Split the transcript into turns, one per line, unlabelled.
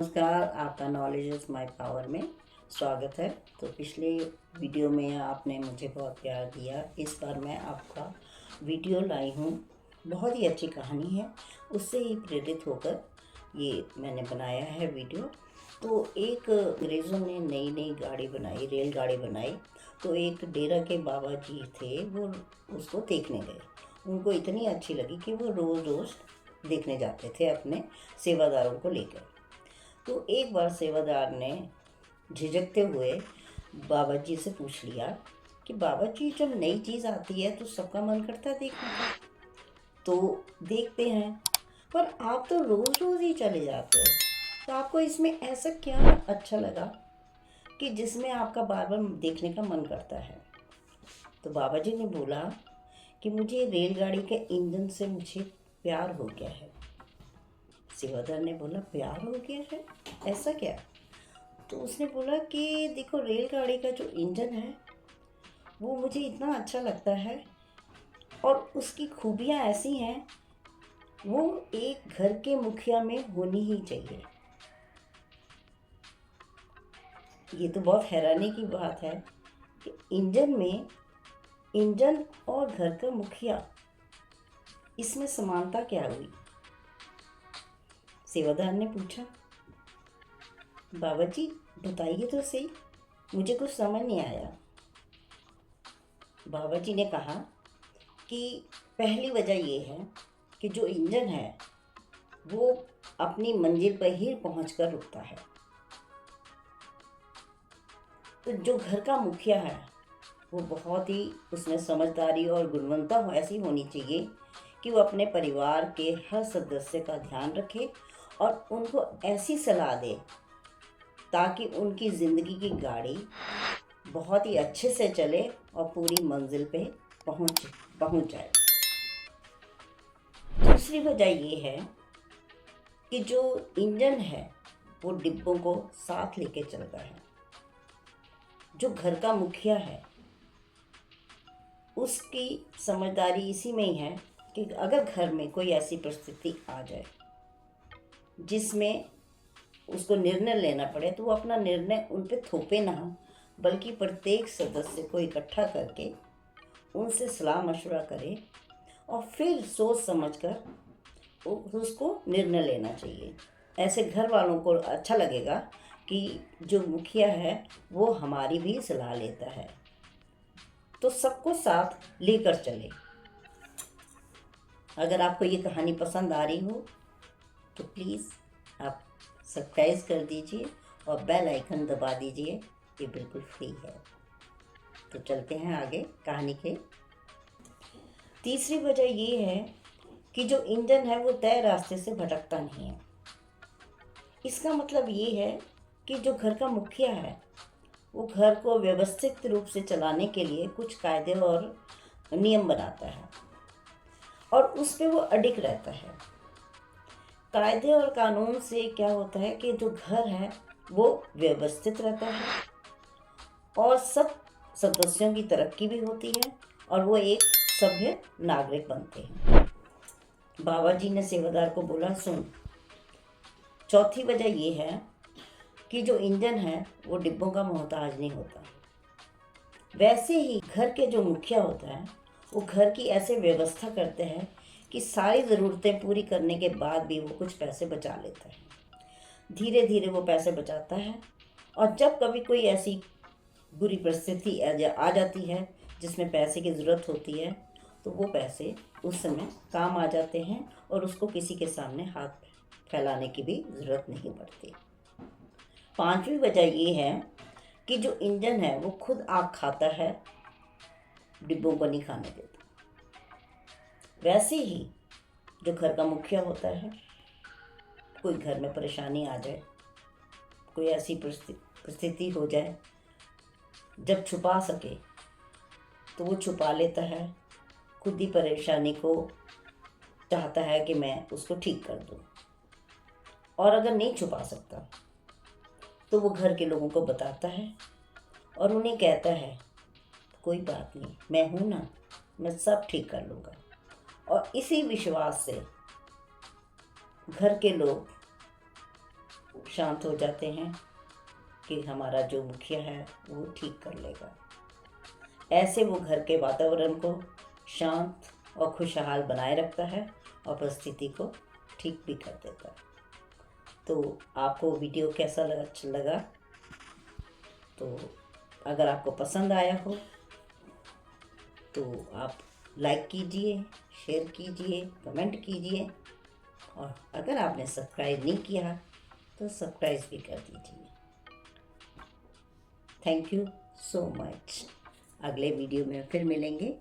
नमस्कार, आपका knowledge is my power में स्वागत है। तो पिछले वीडियो में आपने मुझे बहुत प्यार दिया। इस बार मैं आपका वीडियो लाई हूँ। बहुत ही अच्छी कहानी है, उससे ही प्रेरित होकर ये मैंने बनाया है वीडियो। तो एक अंग्रेज़ों ने नई नई गाड़ी बनाई, रेलगाड़ी बनाई। तो एक डेरा के बाबा जी थे, वो उसको देखने गए। उनको इतनी अच्छी लगी कि वो रोज़ रोज़ देखने जाते थे अपने सेवादारों को लेकर। तो एक बार सेवादार ने झिझकते हुए बाबा जी से पूछ लिया कि बाबा जी, जब नई चीज़ आती है तो सबका मन करता है देखने का। तो देखते हैं, पर आप तो रोज़ रोज़ ही चले जाते हो, तो आपको इसमें ऐसा क्या अच्छा लगा कि जिसमें आपका बार बार देखने का मन करता है। तो बाबा जी ने बोला कि मुझे रेलगाड़ी के इंजन से मुझे प्यार हो गया है। सेवादार ने बोला, प्यार हो गया है, ऐसा क्या? तो उसने बोला कि देखो, रेलगाड़ी का जो इंजन है वो मुझे इतना अच्छा लगता है, और उसकी खूबियाँ ऐसी हैं, वो एक घर के मुखिया में होनी ही चाहिए। ये तो बहुत हैरानी की बात है कि इंजन और घर का मुखिया, इसमें समानता क्या हुई? सेवादार ने पूछा, बाबा जी बताइए तो सही, मुझे कुछ समझ नहीं आया। बाबा जी ने कहा कि पहली वजह ये है कि जो इंजन है वो अपनी मंजिल पर ही पहुंचकर रुकता है। तो जो घर का मुखिया है वो बहुत ही, उसमें समझदारी और गुणवत्ता ऐसी होनी चाहिए कि वो अपने परिवार के हर सदस्य का ध्यान रखे और उनको ऐसी सलाह दे ताकि उनकी ज़िंदगी की गाड़ी बहुत ही अच्छे से चले और पूरी मंजिल पे पहुंच पहुंच जाए। दूसरी वजह ये है कि जो इंजन है वो डिब्बों को साथ लेके चलता है। जो घर का मुखिया है उसकी समझदारी इसी में ही है कि अगर घर में कोई ऐसी परिस्थिति आ जाए जिसमें उसको निर्णय लेना पड़े, तो वो अपना निर्णय उन पे थोपे ना, बल्कि प्रत्येक सदस्य को इकट्ठा करके उनसे सलाह मशवरा करे और फिर सोच समझकर उसको निर्णय लेना चाहिए। ऐसे घर वालों को अच्छा लगेगा कि जो मुखिया है वो हमारी भी सलाह लेता है, तो सबको साथ लेकर चले। अगर आपको ये कहानी पसंद आ रही हो तो प्लीज़ आप सब्सक्राइब कर दीजिए और बेल आइकन दबा दीजिए, ये बिल्कुल फ्री है। तो चलते हैं आगे कहानी के। तीसरी वजह ये है कि जो इंजन है वो तय रास्ते से भटकता नहीं है। इसका मतलब ये है कि जो घर का मुखिया है वो घर को व्यवस्थित रूप से चलाने के लिए कुछ कायदे और नियम बनाता है और उस पे वो अडिग रहता है। कायदे और कानून से क्या होता है कि जो घर है वो व्यवस्थित रहता है और सब सदस्यों की तरक्की भी होती है और वो एक सभ्य नागरिक बनते हैं। बाबा जी ने सेवादार को बोला, सुन, चौथी वजह ये है कि जो इंजन है वो डिब्बों का मोहताज नहीं होता। वैसे ही घर के जो मुखिया होता है वो घर की ऐसे व्यवस्था करते हैं कि सारी ज़रूरतें पूरी करने के बाद भी वो कुछ पैसे बचा लेता है। धीरे धीरे वो पैसे बचाता है और जब कभी कोई ऐसी बुरी परिस्थिति आ जाती है जिसमें पैसे की ज़रूरत होती है, तो वो पैसे उस समय काम आ जाते हैं और उसको किसी के सामने हाथ फैलाने की भी ज़रूरत नहीं पड़ती। पांचवी वजह ये है कि जो इंजन है वो खुद आग खाता है, डिब्बों को नहीं खाने देता। वैसे ही जो घर का मुखिया होता है, कोई घर में परेशानी आ जाए, कोई ऐसी परिस्थिति हो जाए जब छुपा सके तो वो छुपा लेता है, खुद ही परेशानी को चाहता है कि मैं उसको ठीक कर दूं। और अगर नहीं छुपा सकता तो वो घर के लोगों को बताता है और उन्हें कहता है, कोई बात नहीं, मैं हूं ना, मैं सब ठीक कर लूँगा। और इसी विश्वास से घर के लोग शांत हो जाते हैं कि हमारा जो मुखिया है वो ठीक कर लेगा। ऐसे वो घर के वातावरण को शांत और खुशहाल बनाए रखता है और परिस्थिति को ठीक भी कर देता है। तो आपको वीडियो कैसा लगा? तो अगर आपको पसंद आया हो तो आप लाइक कीजिए, शेयर कीजिए, कमेंट कीजिए, और अगर आपने सब्सक्राइब नहीं किया तो सब्सक्राइब भी कर दीजिए। Thank you so much. अगले वीडियो में फिर मिलेंगे।